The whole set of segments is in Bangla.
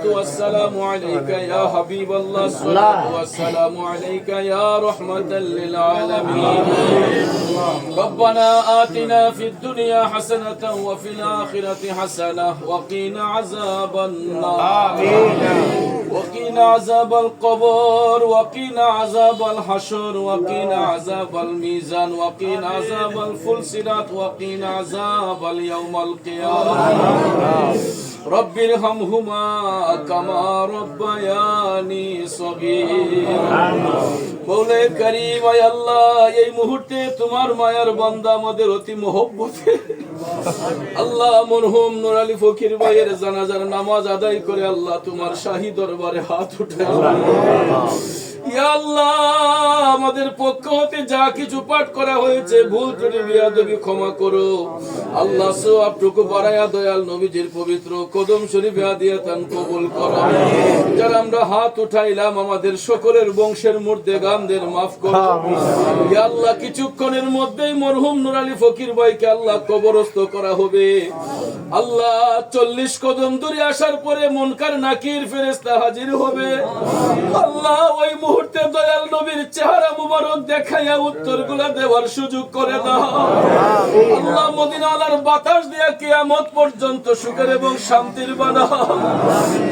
والسلام عليك يا حبيب الله الصلاة والسلام عليك يا رحمة للعالمين ربنا آتنا في الدنيا حسنة وفي الآخرة حسنة وقنا عذاب النار وقنا عذاب القبر وقنا عذاب الحشر وقنا عذاب الميزان وقنا عذاب الفلسطات وقنا عذاب اليوم القيامة رب ارحمهما كما ربياني صغيرا মৌলা করিম আয় আল্লাহ এই মুহূর্তে তোমার মায়ার বান্দা আমাদের অতি মহব্বতে আল্লাহ মরহুম নূর আলী ফকির ভাইয়ের জানাজার নামাজ আদায় করে আল্লাহ তোমার শাহী দরবারে হাত উঠায় ইয়া আল্লাহ আমাদের পক্ষ হতে যা কিছু পাঠ করা হয়েছে ভুল ত্রুটি বিয়াদবি ক্ষমা করো আল্লাহ সওয়াবটুকু বাড়ায়া দয়াল নবীজির পবিত্র কদম শরীফে হাদিয়াতান কবুল করো যারা আমরা হাত উঠাইলাম আমাদের সকলের বংশের মুর্দেগানদের মাফ করো ইয়া আল্লাহ কিছুক্ষণের মধ্যেই মরহুম নূর আলী ফকির ভাইকে আল্লাহ কবরস্থ করা হবে আল্লাহ 40 কদম দূরে আসার পরে মুনকার নাকির ফেরেশতা হাজির হবে আল্লাহ ওই মুহূর্তে দয়াল নবীর চেহারা মুবারক দেখাইয়া উত্তরগুলো দেওয়ার সুযোগ করে দাও আল্লাহ মদিনার বাতাস দিয়া কিয়ামত পর্যন্ত সুখের এবং শান্তির বানাও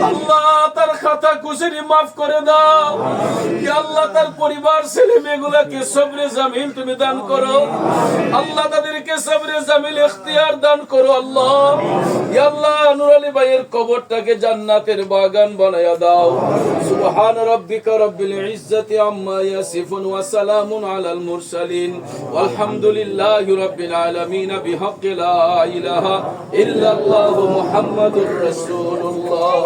আল্লাহ তার খাতা কুশরি মাফ করে দাও ইয়া আল্লাহ তার পরিবার ছেলে মেয়েগুলোকে সবরে জামিল তুমি দান করো আল্লাহ তাদেরকে সবরে জামিল ইখতিয়ার দান করো আল্লাহ ইয়া আল্লাহ নূর আলী ভাইয়ের কবরটাকে জান্নাতের বাগান বানায়া দাও সুবহান রাব্বিকা রাব্বিল ইজ্জাতি আম্মা ইয়াসিফুন ওয়া সালামুন আলাল মুরসালিন ওয়ালহামদুলিল্লাহি রাব্বিল আলামিন বিহাক্কি লা ইলাহা ইল্লাল্লাহু মুহাম্মাদুর রাসূলুল্লাহ